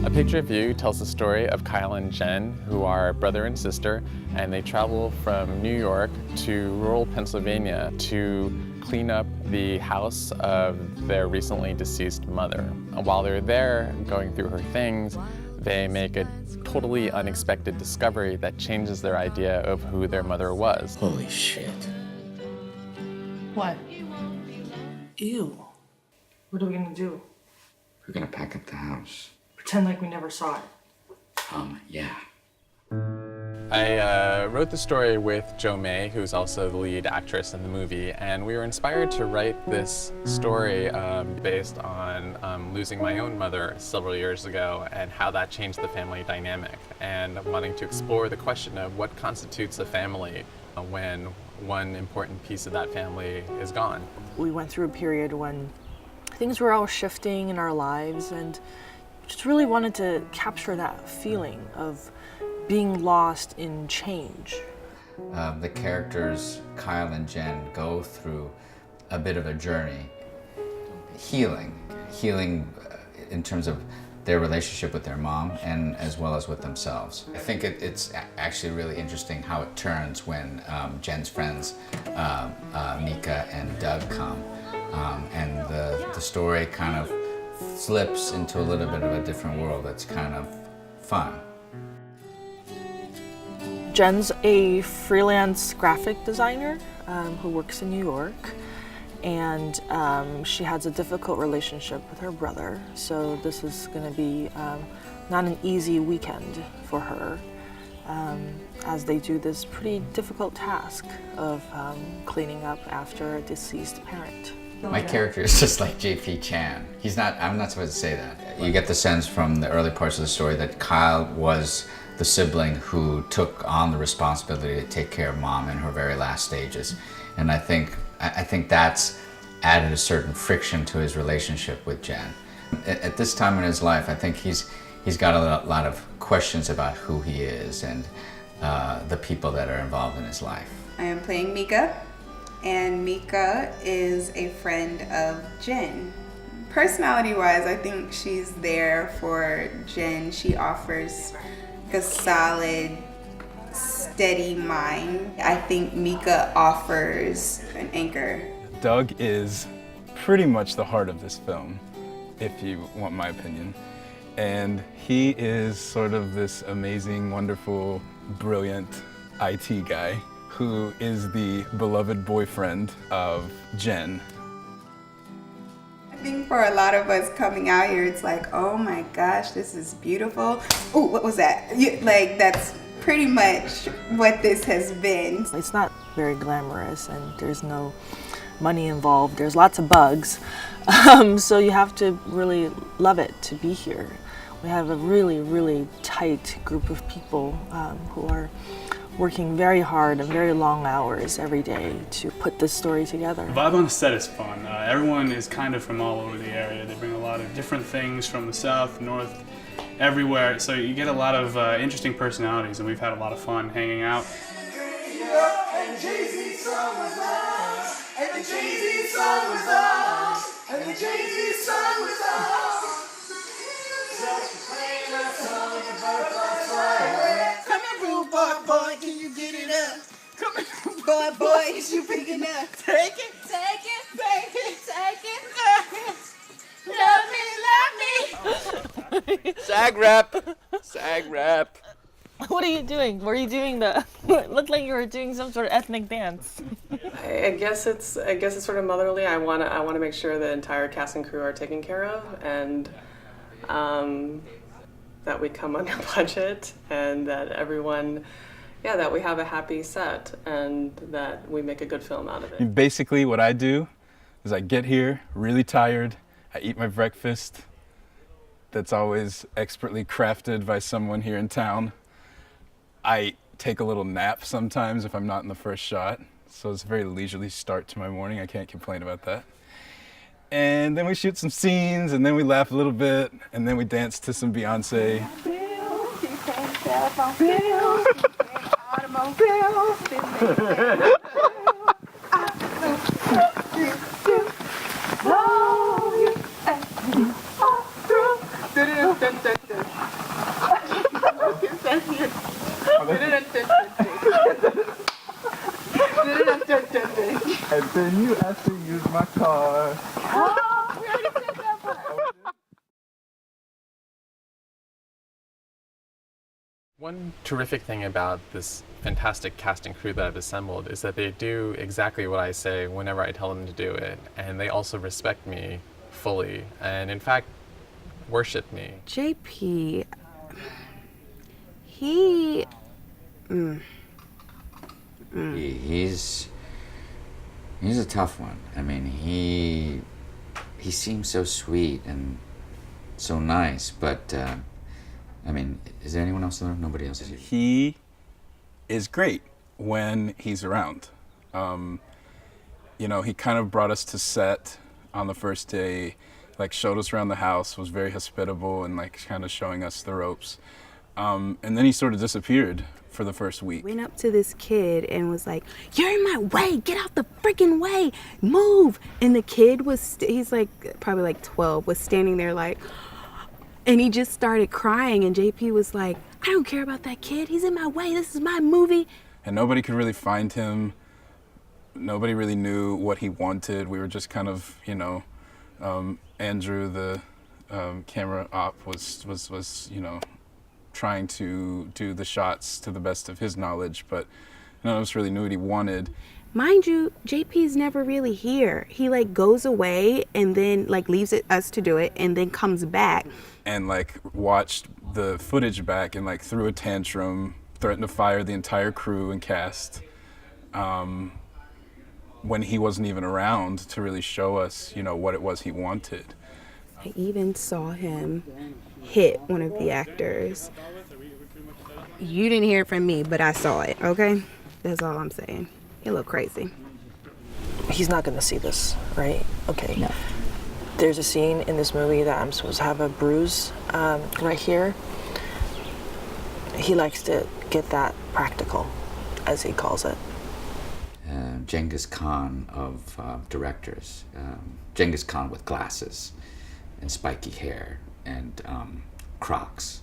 A Picture of You tells the story of Kyle and Jen, who are brother and sister, and they travel from New York to rural Pennsylvania to clean up the house of their recently deceased mother. While they're there, going through her things, they make a totally unexpected discovery that changes their idea of who their mother was. Holy shit. What? Ew. What are we gonna do? We're gonna pack up the house. Pretend like we never saw it. Yeah. I wrote the story with Jo May, who's also the lead actress in the movie, and we were inspired to write this story based on losing my own mother several years ago and how that changed the family dynamic, and wanting to explore the question of what constitutes a family when one important piece of that family is gone. We went through a period when things were all shifting in our lives, and just really wanted to capture that feeling of being lost in change. The characters, Kyle and Jen, go through a bit of a journey, healing in terms of their relationship with their mom and as well as with themselves. I think it's actually really interesting how it turns when Jen's friends, Mika and Doug, come. And the story kind of slips into a little bit of a different world that's kind of fun. Jen's a freelance graphic designer who works in New York, and she has a difficult relationship with her brother, so this is going to be not an easy weekend for her as they do this pretty difficult task of cleaning up after a deceased parent. My character is just like JP Chan. I'm not supposed to say that. You get the sense from the early parts of the story that Kyle was the sibling who took on the responsibility to take care of mom in her very last stages. And I think that's added a certain friction to his relationship with Jen. At this time in his life, I think he's got a lot of questions about who he is and the people that are involved in his life. I am playing Mika, and Mika is a friend of Jen. Personality-wise, I think she's there for Jen. She offers a solid, steady mind. I think Mika offers an anchor. Doug is pretty much the heart of this film, if you want my opinion. And he is sort of this amazing, wonderful, brilliant IT guy who is the beloved boyfriend of Jen. I think for a lot of us coming out here, it's like, oh my gosh, this is beautiful. Oh, what was that? Like, that's pretty much what this has been. It's not very glamorous, and there's no money involved. There's lots of bugs, so you have to really love it to be here. We have a really, really tight group of people who are working very hard and very long hours every day to put this story together. The vibe on the set is fun. Everyone is kind of from all over the area. They bring a lot of different things from the south, north, everywhere. So you get a lot of interesting personalities, and we've had a lot of fun hanging out. And Jay-Z's song was on. And the Jay-Z song was on. And the Jay-Z song was on. Just playing that song in the butterfly fly. Come here, rude boy, can you get it up? Come here, boy, is you big enough? Take it, take it, take it, take it. Love me, love me. SAG rep. What are you doing? Were you doing it looked like you were doing some sort of ethnic dance. I guess it's sort of motherly. I want to make sure the entire cast and crew are taken care of, and that we come under budget, and that everyone, that we have a happy set, and that we make a good film out of it. Basically what I do is I get here really tired, I eat my breakfast that's always expertly crafted by someone here in town. I take a little nap sometimes if I'm not in the first shot, so it's a very leisurely start to my morning. I can't complain about that. And then we shoot some scenes, and then we laugh a little bit, and then we dance to some Beyonce. Then you asked to use my car. One terrific thing about this fantastic cast and crew that I've assembled is that they do exactly what I say whenever I tell them to do it, and they also respect me fully, and in fact, worship me. JP, he He's a tough one. I mean, he seems so sweet and so nice, but I mean, is there anyone else there? Nobody else is here. He is great when he's around. You know, he kind of brought us to set on the first day, like showed us around the house, was very hospitable and like kind of showing us the ropes. And then he sort of disappeared for the first week. went up to this kid and was like, "You're in my way, get out the freaking way, move." And the kid was, he's like probably like 12, was standing there like, and he just started crying, and JP was like, "I don't care about that kid, he's in my way, this is my movie." And nobody could really find him. Nobody really knew what he wanted. We were just kind of, you know, Andrew, the camera op, was you know, trying to do the shots to the best of his knowledge, but none of us really knew what he wanted. Mind you, JP's never really here. He like goes away and then like leaves us to do it and then comes back. And like watched the footage back and like threw a tantrum, threatened to fire the entire crew and cast when he wasn't even around to really show us, you know, what it was he wanted. I even saw him hit one of the actors. You didn't hear it from me, but I saw it, okay? That's all I'm saying. He looked crazy. He's not gonna see this, right? Okay. No. There's a scene in this movie that I'm supposed to have a bruise right here. He likes to get that practical, as he calls it. Genghis Khan of directors. Genghis Khan with glasses and spiky hair and Crocs.